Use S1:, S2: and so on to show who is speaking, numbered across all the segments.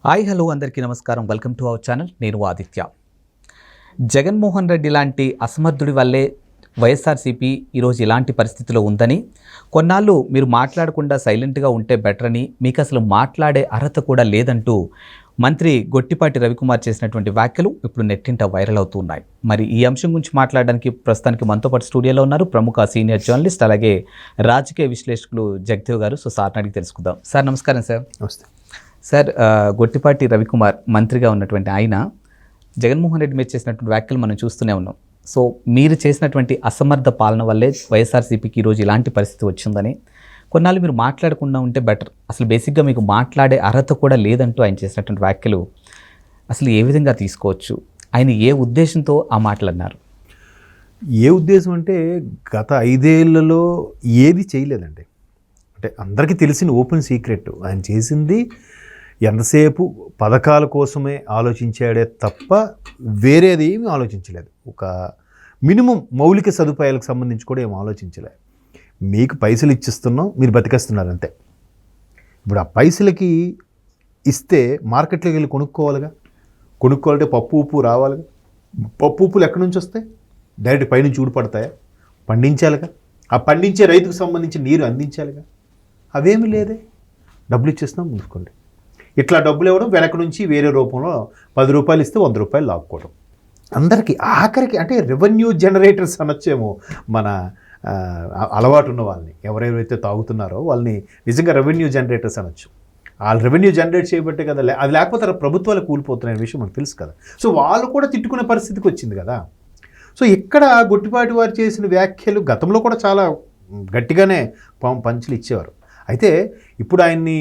S1: Hi hello అందరికీ నమస్కారం. Welcome to our channel. నేను ఆదిత్య. జగన్మోహన్ రెడ్డి లాంటి అసమర్థుడి వల్లే వైఎస్ఆర్సీపీ ఈరోజు ఇలాంటి పరిస్థితిలో ఉందని, కొన్నాళ్ళు మీరు మాట్లాడకుండా సైలెంట్గా ఉంటే బెటర్ అని, మీకు అసలు మాట్లాడే అర్హత కూడా లేదంటూ మంత్రి గొట్టిపాటి రవికుమార్ చేసినటువంటి వ్యాఖ్యలు ఇప్పుడు నెట్టింట వైరల్ అవుతున్నాయి. మరి ఈ అంశం గురించి మాట్లాడడానికి ప్రస్తుతానికి మనతో పాటు స్టూడియోలో ఉన్నారు ప్రముఖ సీనియర్ జర్నలిస్ట్ అలాగే రాజకీయ విశ్లేషకులు జగదేవ్ గారు. సో సార్ని అడిగి తెలుసుకుందాం. సార్ నమస్కారం. సార్
S2: నమస్తే
S1: సార్, గొట్టిపాటి రవికుమార్ మంత్రిగా ఉన్నటువంటి ఆయన జగన్మోహన్ రెడ్డి మీద చేసినటువంటి వ్యాఖ్యలు మనం చూస్తూనే ఉన్నాం. సో మీరు చేసినటువంటి అసమర్థ పాలన వల్లే వైఎస్ఆర్సీపీకి ఈరోజు ఇలాంటి పరిస్థితి వచ్చిందని, కొన్నాళ్ళు మీరు మాట్లాడకుండా ఉంటే బెటర్, అసలు బేసిక్గా మీకు మాట్లాడే అర్హత కూడా లేదంటూ ఆయన చేసినటువంటి వ్యాఖ్యలు అసలు ఏ విధంగా తీసుకోవచ్చు? ఆయన ఏ ఉద్దేశంతో ఆ మాటలు అన్నారు?
S2: ఏ ఉద్దేశం అంటే గత 5 ఏళ్లలో ఏది చేయలేదండి. అంటే అందరికీ తెలిసిన ఓపెన్ సీక్రెట్. ఆయన చేసింది ఎంతసేపు పథకాల కోసమే ఆలోచించాడే తప్ప వేరేది ఏమీ ఆలోచించలేదు. ఒక మినిమం మౌలిక సదుపాయాలకు సంబంధించి కూడా ఏం ఆలోచించలేదు. మీకు పైసలు ఇచ్చిస్తున్నాం, మీరు బతికేస్తున్నారు అంతే. ఇప్పుడు ఆ పైసలకి ఇస్తే మార్కెట్లోకి వెళ్ళి కొనుక్కోవాలంటే పప్పు ఉప్పు రావాలిగా. పప్పు ఉప్పులు ఎక్కడి నుంచి వస్తాయి? డైరెక్ట్ పైనుంచి ఊడిపడతాయా? పండించాలిగా. ఆ పండించే రైతుకు సంబంధించి నీరు అందించాలిగా. అవేమీ లేదే. డబ్బులు ఇచ్చేస్తున్నాం, మూసుకోండి. ఇట్లా డబ్బులు ఇవ్వడం, వెనక నుంచి వేరే రూపంలో 10 రూపాయలు ఇస్తే 100 రూపాయలు లాక్కోవడం. అందరికీ ఆఖరికి అంటే రెవెన్యూ జనరేటర్స్ అనొచ్చేమో మన అలవాటు ఉన్న వాళ్ళని, ఎవరెవరైతే తాగుతున్నారో వాళ్ళని నిజంగా రెవెన్యూ జనరేటర్స్ అనొచ్చు. వాళ్ళు రెవెన్యూ జనరేట్ చేయబట్టే కదా, అది లేకపోతే ప్రభుత్వాలు కూలిపోతున్న విషయం మనకు తెలుసు కదా. సో వాళ్ళు కూడా తిట్టుకునే పరిస్థితికి వచ్చింది కదా. సో ఇక్కడ గొట్టిపాటి వారు చేసిన వ్యాఖ్యలు గతంలో కూడా చాలా గట్టిగానే పంచులు ఇచ్చేవారు. అయితే ఇప్పుడు ఆయన్ని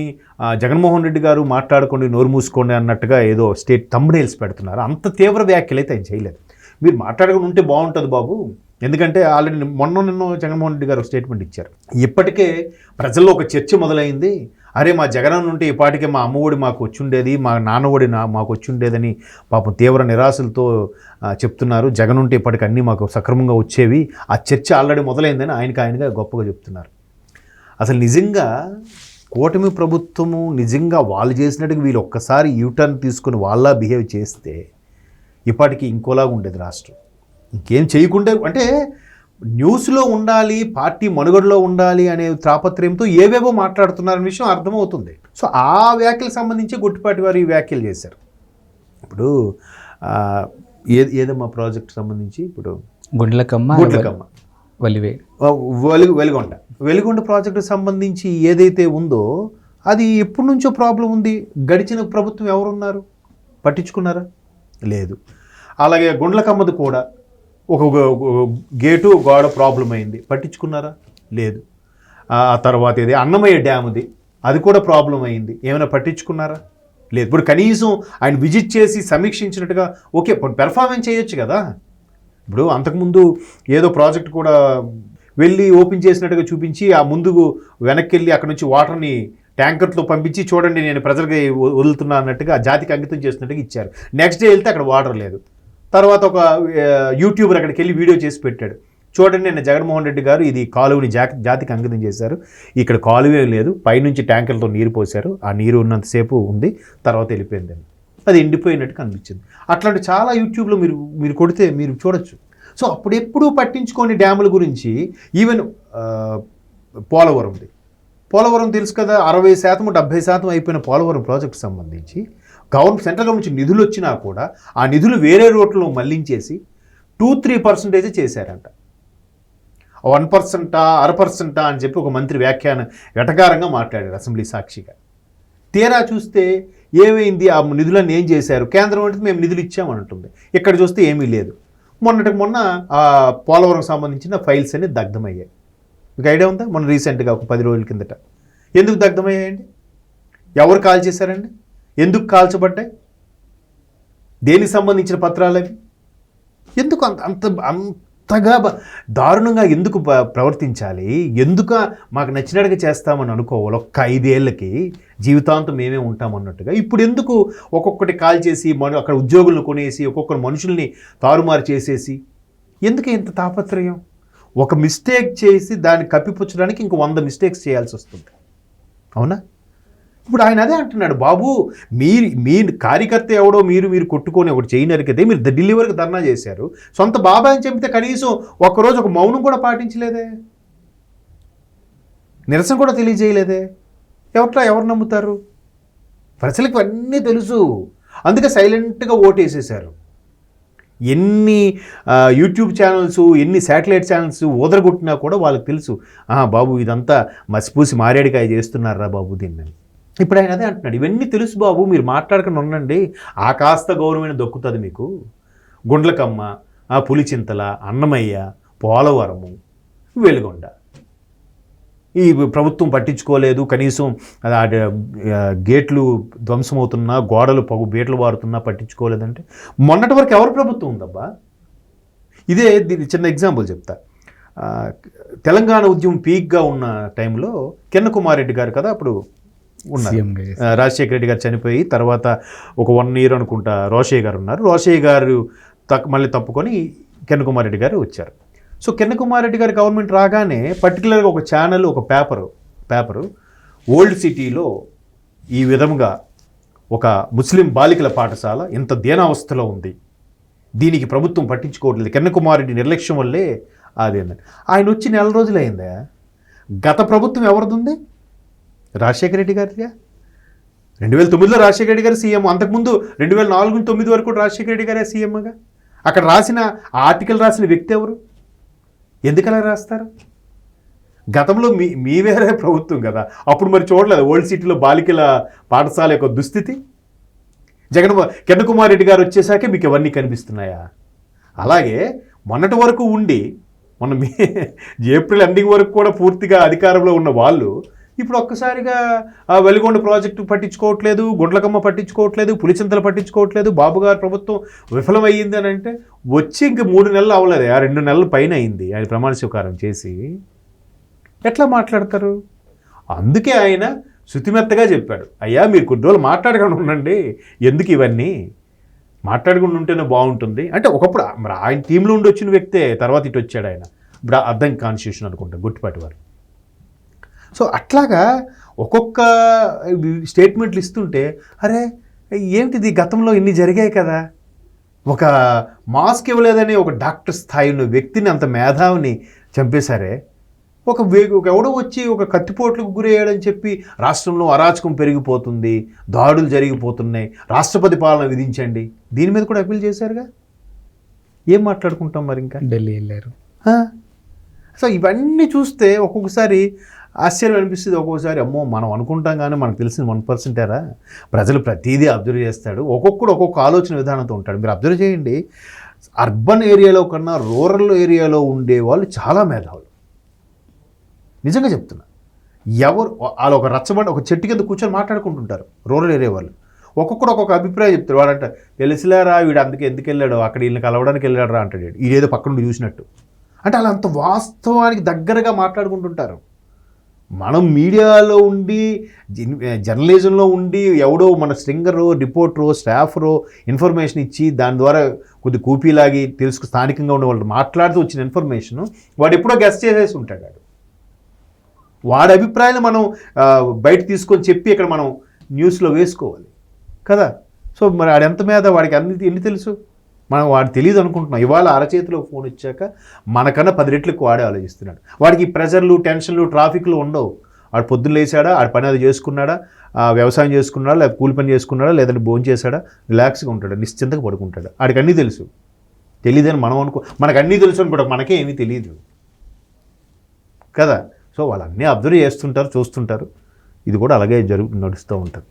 S2: జగన్మోహన్ రెడ్డి గారు మాట్లాడుకోండి, నోరు మూసుకోండి అన్నట్టుగా ఏదో స్టేట్ థంబ్నెయిల్స్ పెడుతున్నారు. అంత తీవ్ర వ్యాఖ్యలు అయితే ఆయన చేయలేదు. మీరు మాట్లాడుకుని ఉంటే బాగుంటుంది బాబు, ఎందుకంటే ఆల్రెడీ నిన్న జగన్మోహన్ రెడ్డి గారు స్టేట్మెంట్ ఇచ్చారు. ఇప్పటికే ప్రజల్లో ఒక చర్చ మొదలైంది. అరే మా జగన్ ఉంటే ఇప్పటికే మా అమ్మఒడి మాకు వచ్చుండేది, మా నాన్నఒడి మాకు వచ్చుండేదని పాపం తీవ్ర నిరాశలతో చెప్తున్నారు. జగన్ ఉంటే ఇప్పటికి అన్నీ మాకు సక్రమంగా వచ్చేవి. ఆ చర్చ ఆల్రెడీ మొదలైందని ఆయనగా గొప్పగా చెప్తున్నారు. అసలు నిజంగా కూటమి ప్రభుత్వము నిజంగా వాళ్ళు చేసినట్టుగా వీళ్ళు ఒక్కసారి యూటర్న్ తీసుకుని వాళ్ళ బిహేవ్ చేస్తే ఇప్పటికీ ఇంకోలాగా ఉండేది రాష్ట్రం. ఇంకేం చేయకుండా అంటే న్యూస్లో ఉండాలి, పార్టీ మనుగడలో ఉండాలి అనే తాపత్రయంతో ఏవేవో మాట్లాడుతున్నారనే విషయం అర్థమవుతుంది. సో ఆ వ్యాఖ్యలకు సంబంధించి గొట్టిపాటి వారు ఈ వ్యాఖ్యలు చేశారు. ఇప్పుడు ఏదమ్మా ప్రాజెక్ట్ సంబంధించి ఇప్పుడు గుండ్లకమ్మ వెలిగొండ ప్రాజెక్టుకు సంబంధించి ఏదైతే ఉందో అది ఎప్పటి నుంచో ప్రాబ్లం ఉంది. గడిచిన ప్రభుత్వం ఎవరున్నారు? పట్టించుకున్నారా? లేదు. అలాగే గుండ్లకమ్మది కూడా ఒక గేటు గోడ ప్రాబ్లం అయింది, పట్టించుకున్నారా? లేదు. ఆ తర్వాత ఏది అన్నమయ్య డ్యామ్ది, అది కూడా ప్రాబ్లం అయింది, ఏమైనా పట్టించుకున్నారా? లేదు. ఇప్పుడు కనీసం ఆయన విజిట్ చేసి సమీక్షించినట్టుగా ఓకే పెర్ఫార్మెన్స్ చేయొచ్చు కదా. ఇప్పుడు అంతకుముందు ఏదో ప్రాజెక్ట్ కూడా వెళ్ళి ఓపెన్ చేసినట్టుగా చూపించి ఆ ముందుకు వెనక్కి వెళ్ళి అక్కడ నుంచి వాటర్ని ట్యాంకర్తో పంపించి చూడండి నేను ప్రజలకి వదులుతున్నా అన్నట్టుగా జాతికి అంకితం చేసినట్టుగా ఇచ్చారు. నెక్స్ట్ డే వెళ్తే అక్కడ వాటర్ లేదు. తర్వాత ఒక యూట్యూబర్ అక్కడికి వెళ్ళి వీడియో చేసి పెట్టాడు, చూడండి నేను జగన్మోహన్ రెడ్డి గారు ఇది కాలువని జాతికి అంకితం చేశారు, ఇక్కడ కాలువే లేదు, పైనుంచి ట్యాంకర్లతో నీరు పోశారు, ఆ నీరు ఉన్నంతసేపు ఉంది, తర్వాత వెళ్ళిపోయింది, అది ఎండిపోయినట్టు కనిపించింది. అట్లాంటి చాలా యూట్యూబ్లో మీరు కొడితే మీరు చూడొచ్చు. సో అప్పుడెప్పుడూ పట్టించుకోని డ్యాముల గురించి ఈవెన్ పోలవరం తెలుసు కదా, 60% 70% అయిపోయిన పోలవరం ప్రాజెక్టు సంబంధించి సెంట్రల్ గవర్నమెంట్ నుంచి నిధులు వచ్చినా కూడా ఆ నిధులు వేరే రోడ్లలో మళ్లించేసి 2-3% చేశారంట. 1%, 0.5% అని చెప్పి ఒక మంత్రి వ్యాఖ్యానం వెటకారంగా మాట్లాడారు అసెంబ్లీ సాక్షిగా. తీరా చూస్తే ఏమైంది? ఆ నిధులన్నీ ఏం చేశారు? కేంద్రం అంటే మేము నిధులు ఇచ్చామంటుంది, ఇక్కడ చూస్తే ఏమీ లేదు. మొన్న ఆ పోలవరం సంబంధించిన ఫైల్స్ అన్ని దగ్ధమయ్యాయి. మీకు ఐడియా ఉందా? మొన్న రీసెంట్గా ఒక 10 రోజుల కిందట ఎందుకు దగ్ధమయ్యాయండి? ఎవరు కాల్ చేశారండి? ఎందుకు కాల్చబడ్డాయి? దేనికి సంబంధించిన పత్రాలు అవి? ఎందుకు అంతగా దారుణంగా ఎందుకు ప్రవర్తించాలి? ఎందుకు మాకు నచ్చినట్టుగా చేస్తామని అనుకోవాలి? ఒక్క 5 ఏళ్ళకి జీవితాంతం మేమే ఉంటామన్నట్టుగా ఇప్పుడు ఎందుకు ఒక్కొక్కటి కాల్ చేసి అక్కడ ఉద్యోగులను కొనేసి ఒక్కొక్కరు మనుషుల్ని తారుమారు చేసేసి ఎందుకు ఇంత తాపత్రయం? ఒక మిస్టేక్ చేసి దాన్ని కప్పిపుచ్చడానికి ఇంక 100 మిస్టేక్స్ చేయాల్సి వస్తుంది. అవునా? ఇప్పుడు ఆయన అదే అంటున్నాడు, బాబు మీ కార్యకర్త ఎవడో మీరు కొట్టుకొని ఒకటి చేయి నరికితే మీరు ఢిల్లీ వరకు ధర్నా చేశారు, సొంత బాబాయ్ అని చెప్తే కనీసం ఒక్కరోజు ఒక మౌనం కూడా పాటించలేదే, నిరసన కూడా తెలియజేయలేదే. ఎవరు నమ్ముతారు? ప్రజలకు అన్నీ తెలుసు, అందుకే సైలెంట్గా ఓటేసేసారు. ఎన్ని యూట్యూబ్ ఛానల్స్, ఎన్ని శాటిలైట్ ఛానల్స్ ఊదరగొట్టినా కూడా వాళ్ళకి తెలుసు, బాబు ఇదంతా మసిపూసి మారేడికాయ చేస్తున్నారా బాబు దీన్ని. ఇప్పుడు ఆయన అదే అంటున్నాడు, ఇవన్నీ తెలుసు బాబు, మీరు మాట్లాడకుండా ఉండండి, ఆ కాస్త గౌరవమైన దొక్కుతుంది మీకు. గుండ్లకమ్మ, పులిచింతల, అన్నమయ్య, పోలవరము, వెలుగొండ ఈ ప్రభుత్వం పట్టించుకోలేదు, కనీసం గేట్లు ధ్వంసమవుతున్నా, గోడలు బేట్లు వారుతున్నా పట్టించుకోలేదంటే మొన్నటి వరకు ఎవరి ప్రభుత్వం ఉందబ్బా? ఇదే చిన్న ఎగ్జాంపుల్ చెప్తా. తెలంగాణ ఉద్యమం పీక్గా ఉన్న టైంలో కిరణ్ కుమార్ రెడ్డి గారు కదా అప్పుడు ఉన్నారు, రాజశేఖర రెడ్డి గారు చనిపోయి తర్వాత ఒక 1 year అనుకుంటా రోషయ్య గారు ఉన్నారు. రోషయ్య గారు మళ్ళీ తప్పుకొని కిరణ్ కుమార్ రెడ్డి గారు వచ్చారు. సో కిరణ్ కుమార్ రెడ్డి గారి గవర్నమెంట్ రాగానే పర్టికులర్గా ఒక ఛానల్, ఒక పేపరు ఓల్డ్ సిటీలో ఈ విధంగా ఒక ముస్లిం బాలికల పాఠశాల ఇంత దీనావస్థలో ఉంది, దీనికి ప్రభుత్వం పట్టించుకోవట్లేదు, కిరణ్ కుమార్ రెడ్డి నిర్లక్ష్యం వల్లే అదేందని. ఆయన వచ్చి 4 రోజులు అయిందా? గత ప్రభుత్వం ఎవరిది ఉంది? రాజశేఖర రెడ్డి గారిగా. 2009లో రాజశేఖర రెడ్డి గారు సీఎం, అంతకుముందు 2004-9 వరకు రాజశేఖర రెడ్డి గారే సీఎంగా. అక్కడ రాసిన ఆర్టికల్ రాసిన వ్యక్తి ఎవరు? ఎందుకలా రాస్తారు? గతంలో మీ వేరే ప్రభుత్వం కదా, అప్పుడు మరి చూడలేదు ఓల్డ్ సిటీలో బాలికల పాఠశాల యొక్క దుస్థితి. కిరణ్ కుమార్ రెడ్డి గారు వచ్చేసాకే మీకు ఇవన్నీ కనిపిస్తున్నాయా? అలాగే మొన్నటి వరకు ఉండి ఏప్రిల్ ఎండింగ్ వరకు కూడా పూర్తిగా అధికారంలో ఉన్న వాళ్ళు ఇప్పుడు ఒక్కసారిగా వెలుగొండ ప్రాజెక్టు పట్టించుకోవట్లేదు, గుండ్లకమ్మ పట్టించుకోవట్లేదు, పులిచింతలు పట్టించుకోవట్లేదు, బాబు గారు ప్రభుత్వం విఫలమయ్యింది అని అంటే వచ్చి ఇంక 3 నెలలు అవ్వలేదు, 2 నెలల పైన అయింది ఆయన ప్రమాణ స్వీకారం చేసి. ఎట్లా మాట్లాడతారు? అందుకే ఆయన శుతిమెత్తగా చెప్పాడు, అయ్యా మీరు కొన్ని రోజులు మాట్లాడకుండా ఉండండి, ఎందుకు ఇవన్నీ, మాట్లాడకుండా ఉంటేనే బాగుంటుంది అంటే. ఒకప్పుడు మరి ఆయన టీంలో ఉండి వచ్చిన వ్యక్తే తర్వాత ఇటు వచ్చాడు ఆయన, ఇప్పుడు అర్థం కాన్స్టిట్యూషన్ అనుకుంటా గుర్తుపట్టి వారు. సో అట్లాగా ఒక్కొక్క స్టేట్మెంట్లు ఇస్తుంటే అరే ఏంటిది, గతంలో ఇన్ని జరిగాయి కదా, ఒక మాస్క్ ఇవ్వలేదని ఒక డాక్టర్ స్థాయి ఉన్న వ్యక్తిని, అంత మేధావిని చంపేశారే, ఒక ఎవడో వచ్చి ఒక కత్తిపోట్లకు గురయ్యాడని చెప్పి రాష్ట్రంలో అరాచకం పెరిగిపోతుంది, దాడులు జరిగిపోతున్నాయి, రాష్ట్రపతి పాలన విధించండి, దీని మీద కూడా అప్పీల్ చేశారుగా. ఏం మాట్లాడుకుంటాం మరి, ఇంకా
S1: ఢిల్లీ వెళ్ళారు.
S2: సో ఇవన్నీ చూస్తే ఒక్కొక్కసారి ఆశ్చర్యం అనిపిస్తుంది, ఒక్కొక్కసారి అమ్మో మనం అనుకుంటాం కానీ మనకు తెలిసిన 1%ఏరా, ప్రజలు ప్రతిదీ అబ్జర్వ్ చేస్తాడు, ఒక్కొక్కడు ఒక్కొక్క ఆలోచన విధానంతో ఉంటాడు. మీరు అబ్జర్వ్ చేయండి, అర్బన్ ఏరియాలో కన్నా రూరల్ ఏరియాలో ఉండే వాళ్ళు చాలా మేధావులు, నిజంగా చెప్తున్నా. వాళ్ళు ఒక రచ్చబండ ఒక చెట్టు కింద కూర్చొని మాట్లాడుకుంటుంటారు రూరల్ ఏరియా వాళ్ళు, ఒక్కొక్కడు ఒక్కొక్క అభిప్రాయం చెప్తారు. వాడంట తెలిసిలేరా వీడు అందుకే ఎందుకు వెళ్ళాడు, అక్కడ వీళ్ళని కలవడానికి వెళ్ళాడు రా అంటాడు, ఇదేదో పక్క నుండి చూసినట్టు. అంటే అలా అంత వాస్తవానికి దగ్గరగా మాట్లాడుకుంటుంటారు. మనం మీడియాలో ఉండి జర్నలిజంలో ఉండి ఎవడో మన స్ట్రింగరో, రిపోర్టరో, స్టాఫరో ఇన్ఫర్మేషన్ ఇచ్చి దాని ద్వారా కొద్ది కూపీలాగి స్థానికంగా ఉన్న వాళ్ళు మాట్లాడుతూ వచ్చిన ఇన్ఫర్మేషన్ వాడు ఎప్పుడో గెస్ చేసేసి ఉంటాడు. వాడి అభిప్రాయాన్ని మనం బయట తీసుకొని చెప్పి ఇక్కడ మనం న్యూస్లో వేసుకోవాలి కదా. సో మరి వాడు ఎంత మీద వాడికి ఎన్ని తెలుసు, మనం వాడు తెలియదు అనుకుంటున్నాం. ఇవాళ అరచేతిలో ఫోన్ ఇచ్చాక మనకన్నా 10 రెట్లకు వాడే ఆలోచిస్తున్నాడు. వాడికి ప్రెషర్లు, టెన్షన్లు, ట్రాఫిక్లు ఉండవు. వాడు పొద్దున్న లేచాడా, ఆడు పని అది చేసుకున్నాడా, వ్యవసాయం చేసుకున్నాడా, లేదా కూలి పని చేసుకున్నాడా, లేదంటే భోజనం చేశాడా, రిలాక్స్గా ఉంటాడు, నిశ్చింతగా పడుకుంటాడు. వాడికి అన్నీ తెలుసు. తెలియదని మనం మనకు అన్నీ తెలుసు అనుకోవడం, మనకే ఏమీ తెలియదు కదా. సో వాళ్ళన్నీ అబ్జర్వ్ చేస్తుంటారు, చూస్తుంటారు. ఇది కూడా అలాగే నడుస్తూ ఉంటుంది.